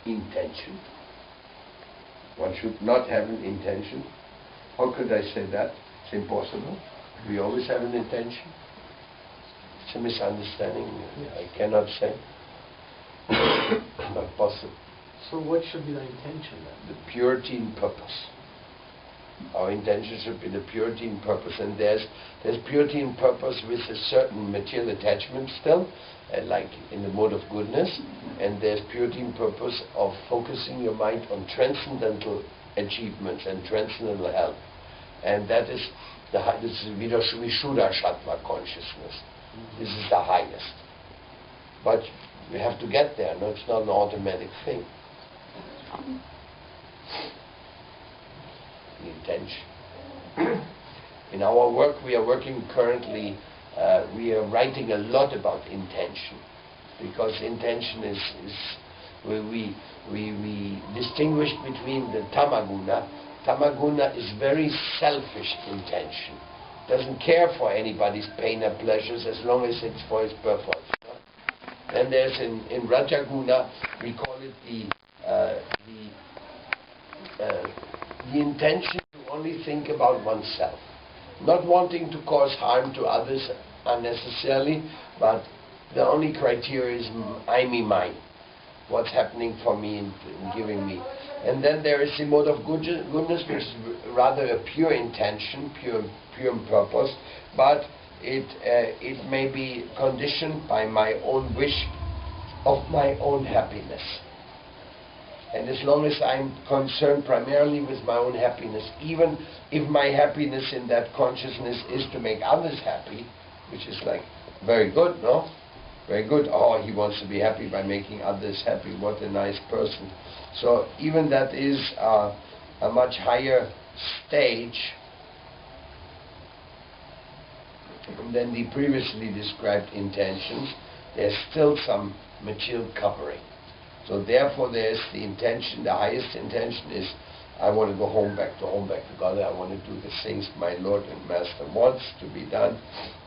intention. One should not have an intention. How could I say that? It's impossible. We always have an intention. It's a misunderstanding. I cannot say. Not possible. So what should be the intention then? The purity in purpose. Our intention should be the purity in purpose, and there's purity in purpose with a certain material attachment still, like in the mode of goodness, and there's purity in purpose of focusing your mind on transcendental achievements and transcendental health, and that is this is Vishuddha Sattva consciousness. This is the highest, but we have to get there. No, it's not an automatic thing. The intention. In our work, we are working currently, we are writing a lot about intention, because intention is we distinguish between the tamaguna. Tamaguna is very selfish intention. Doesn't care for anybody's pain or pleasures as long as it's for his purpose. No? Then there's in Rajaguna, we call it the intention to only think about oneself, not wanting to cause harm to others unnecessarily, but the only criteria is I, me, mine. What's happening for me and giving me. And then there is the mode of goodness, which is rather a pure intention, pure purpose, but it may be conditioned by my own wish of my own happiness. And as long as I'm concerned primarily with my own happiness, even if my happiness in that consciousness is to make others happy, which is like very good, no? Very good. Oh, he wants to be happy by making others happy. What a nice person. So even that is a much higher stage than the previously described intentions. There's still some material covering. So therefore there's the intention, the highest intention is I want to go back to God. I want to do the things my Lord and Master wants to be done,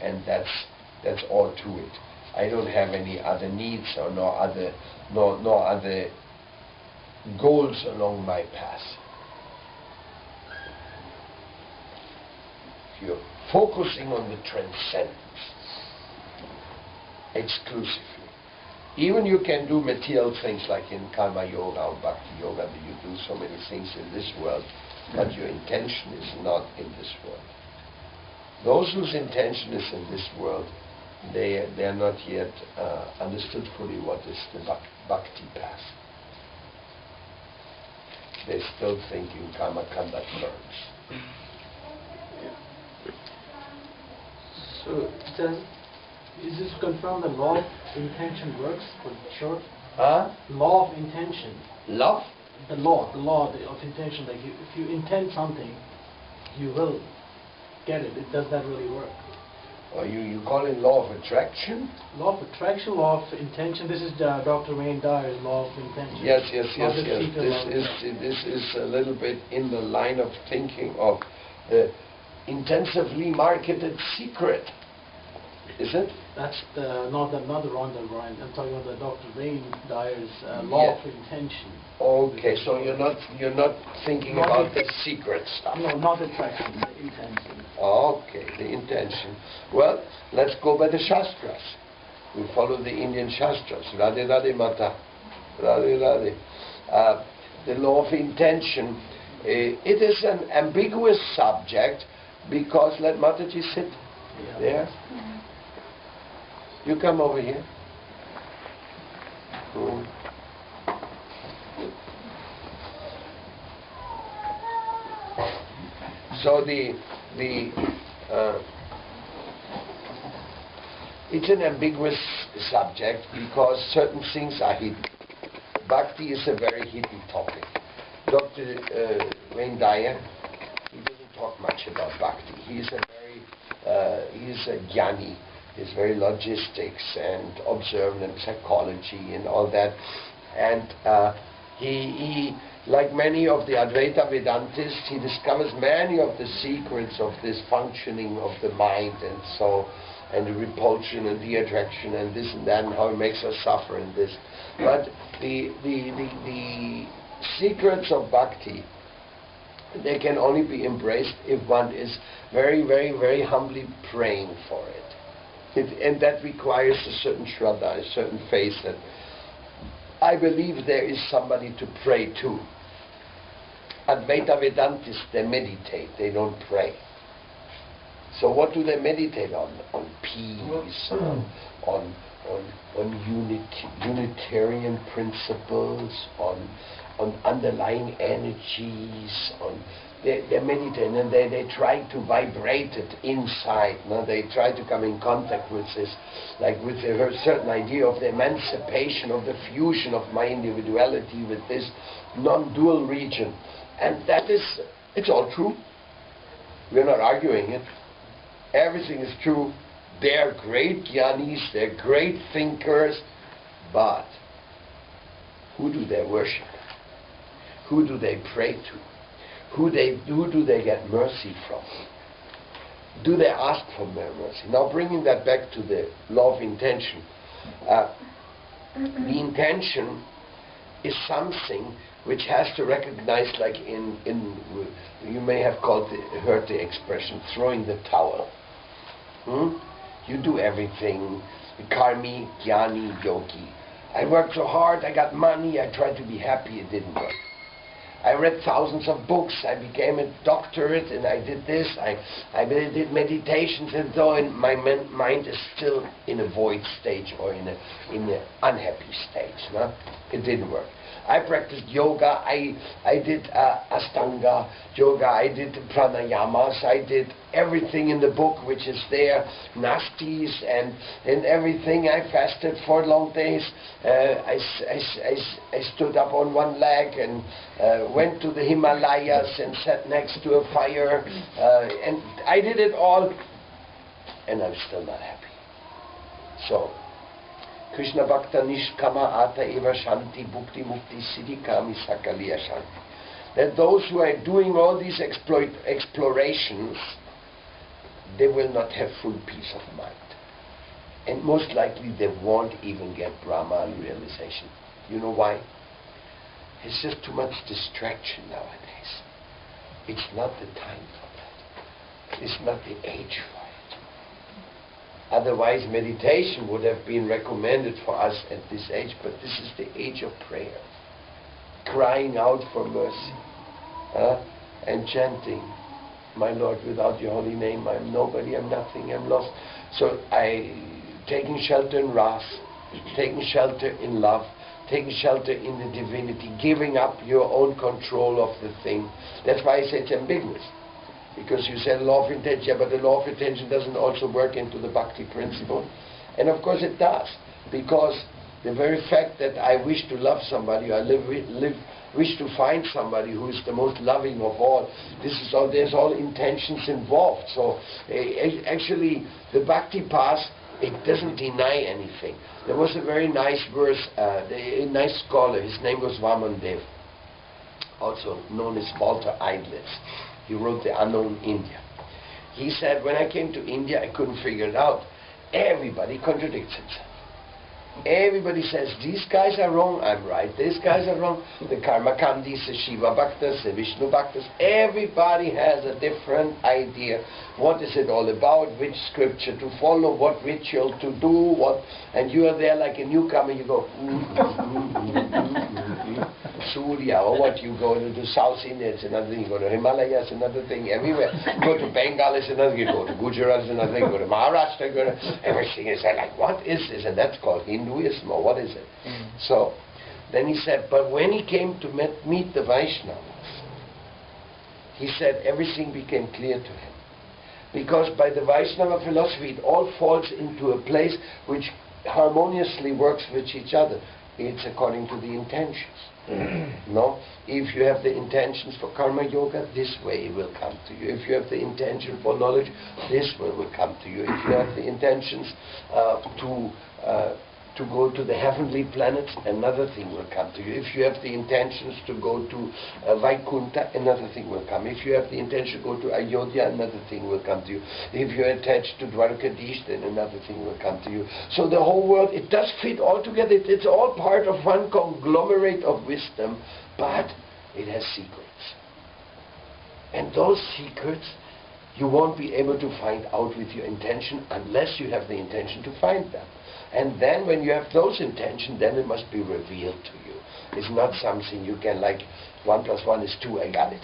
and that's all to it. I don't have any other needs or nor other goals along my path. If you're focusing on the transcendence exclusively, even you can do material things like in karma yoga or bhakti yoga, that you do so many things in this world, but your intention is not in this world. Those whose intention is in this world, they are not yet understood fully what is the bhakti path. They still think in karma kanda terms. So is this to confirm the law of intention works for sure? Huh? Law of intention. Love? The law of intention. Like if you intend something, you will get it. Does that really work? Or you call it law of attraction? Law of attraction, law of intention. This is Dr. Wayne Dyer's law of intention. Yes. This is a little bit in the line of thinking of the intensively marketed secret. Is it? That's not the Rhonda Rhimes. I'm talking about the Dr. Wayne Dyer's law of intention. Okay, so you're not thinking about the secret stuff. No, not attraction, the intention. Okay, the intention. Well, let's go by the Shastras. We follow the Indian Shastras. Radhe Radhe Mata. Radhe Radhe. The law of intention. It is an ambiguous subject because, let Mataji sit there. You come over here. So it's an ambiguous subject because certain things are hidden. Bhakti is a very hidden topic. Dr. Wayne Dyer, he doesn't talk much about Bhakti. He's a jnani. He's very logistics and observant and psychology and all that. And he, like many of the Advaita Vedantists, he discovers many of the secrets of this functioning of the mind and the repulsion and the attraction and this and that and how it makes us suffer and this. But the secrets of bhakti, they can only be embraced if one is very, very, very humbly praying for it. And that requires a certain shraddha, a certain faith that I believe there is somebody to pray to. Advaita Vedantists, they meditate, they don't pray. So what do they meditate on? On peace, on Unitarian principles, on underlying energies, they meditate and they try to vibrate it inside. No? They try to come in contact with this, like with a certain idea of the emancipation, of the fusion of my individuality with this non-dual region. And that is, it's all true. We're not arguing it. Everything is true. They're great jnanis, they're great thinkers, but who do they worship? Who do they pray to? Who do they get mercy from? Do they ask for mercy? Now bringing that back to the law of intention. The intention is something which has to recognize, like you may have heard the expression, throwing the towel. You do everything, karmi, jnani, yogi. I worked so hard, I got money, I tried to be happy, it didn't work. I read thousands of books, I became a doctorate, and I did this, I did meditations, and so on. My mind is still in a void stage or in an unhappy stage. No? It didn't work. I practiced yoga, I did Astanga yoga, I did pranayamas, I did everything in the book which is there, nastis and everything. I fasted for long days. I stood up on one leg and went to the Himalayas and sat next to a fire, and I did it all, and I'm still not happy. So Krishna Bhakta Nishkama Ata Eva Shanti Bhukti Mukti Siddhi Kami Sakaliya Shanti. That those who are doing all these explorations, they will not have full peace of mind. And most likely they won't even get Brahman realization. You know why? It's just too much distraction nowadays. It's not the time for that. It's not the age for it. Otherwise, meditation would have been recommended for us at this age, but this is the age of prayer. Crying out for mercy and chanting, my Lord, without your holy name, I'm nobody, I'm nothing, I'm lost. So taking shelter in wrath, taking shelter in love, taking shelter in the divinity, giving up your own control of the thing. That's why I say it's ambiguous. Because you said law of intention, yeah, but the law of intention doesn't also work into the bhakti principle. And of course it does. Because the very fact that I wish to love somebody, I wish to find somebody who is the most loving of all, there's all intentions involved. So actually the bhakti path, it doesn't deny anything. There was a very nice verse, a nice scholar, his name was Vamandev, also known as Walter Eidlitz. He wrote The Unknown India. He said, when I came to India, I couldn't figure it out. Everybody contradicts himself. Everybody says, these guys are wrong, I'm right. These guys are wrong. The Karma Kandis, the Shiva Bhaktas, the Vishnu Bhaktas, everybody has a different idea. What is it all about? Which scripture to follow? What ritual to do? And you are there like a newcomer, you go, Surya, or what, you go to the South India, it's another thing, you go to Himalayas, another thing, everywhere. You go to Bengal, it's another thing, you go to Gujarat, it's another thing, you go to Maharashtra, everything is like, what is this? And that's called Hinduism, or what is it? So, then he said, but when he came to meet the Vaishnavas, he said everything became clear to him. Because by the Vaishnava philosophy, it all falls into a place which harmoniously works with each other. It's according to the intentions. No? If you have the intentions for karma yoga, this way it will come to you. If you have the intention for knowledge, this way will come to you. If you have the intentions to to go to the heavenly planets, another thing will come to you. If you have the intentions to go to Vaikuntha, another thing will come. If you have the intention to go to Ayodhya, another thing will come to you. If you're attached to Dwarkadish, then another thing will come to you. So the whole world, it does fit all together. It's all part of one conglomerate of wisdom, but it has secrets. And those secrets you won't be able to find out with your intention unless you have the intention to find them. And then when you have those intentions, then it must be revealed to you. It's not something you can like, 1 + 1 is 2, I got it.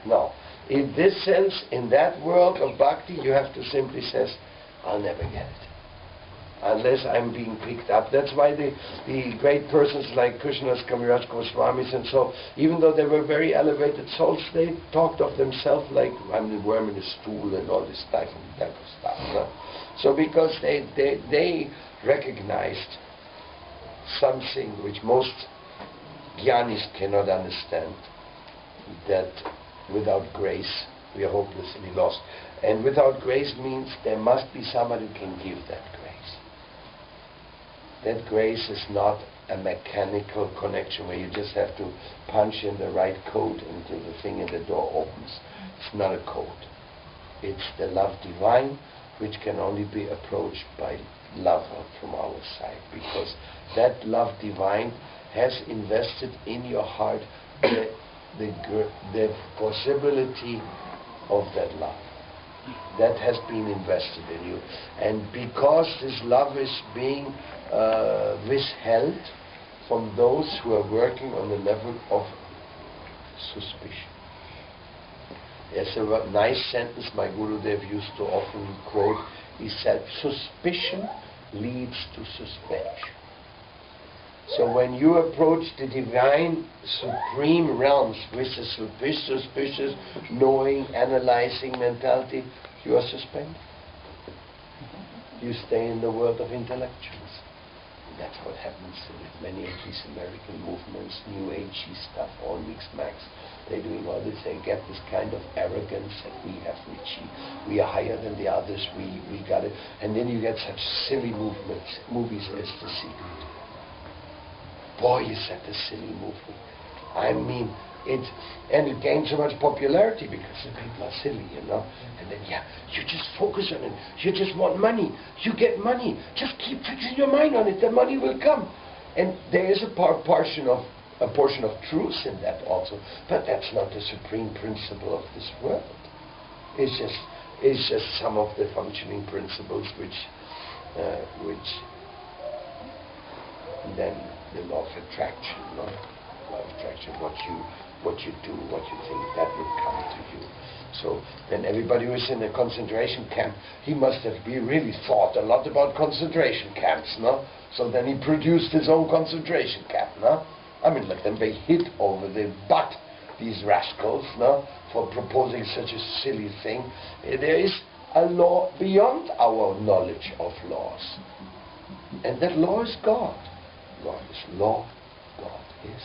No. In this sense, in that world of bhakti, you have to simply say, I'll never get it. Unless I'm being picked up. That's why the great persons like Krishna's Kaviraj Goswamis and so, even though they were very elevated souls, they talked of themselves like, I'm the worm in the stool and all this type of stuff. No? So because they recognized something which most jnanis cannot understand, that without grace we are hopelessly lost. And without grace means there must be somebody who can give that grace. That grace is not a mechanical connection where you just have to punch in the right code into the thing and the door opens. It's not a code. It's the love divine, which can only be approached by love from our side, because that love divine has invested in your heart the possibility of that love. That has been invested in you. And because this love is being withheld from those who are working on the level of suspicion. There's a nice sentence my Gurudev used to often quote. He said, suspicion leads to suspension. So when you approach the divine supreme realms with a suspicious, knowing, analyzing mentality, you are suspended. You stay in the world of intellectuals. And that's what happens with many of these American movements, New Agey stuff, all mixed max. They're doing all this, they get this kind of arrogance that we have reached. We are higher than the others, we got it. And then you get such silly movies as The Secret. Boy, is that a silly movie. I mean, it gained so much popularity because the people are silly, you know. And then, you just focus on it. You just want money. You get money. Just keep fixing your mind on it. The money will come. And there is a portion of truth in that also. But that's not the supreme principle of this world. It's just some of the functioning principles which then the law of attraction, no? Law of attraction, what you do, what you think, that will come to you. So then everybody who is in a concentration camp, he must have really thought a lot about concentration camps, no? So then he produced his own concentration camp, no? I mean, let them be hit over the butt, these rascals, no? For proposing such a silly thing. There is a law beyond our knowledge of laws. And that law is God. God is law, God is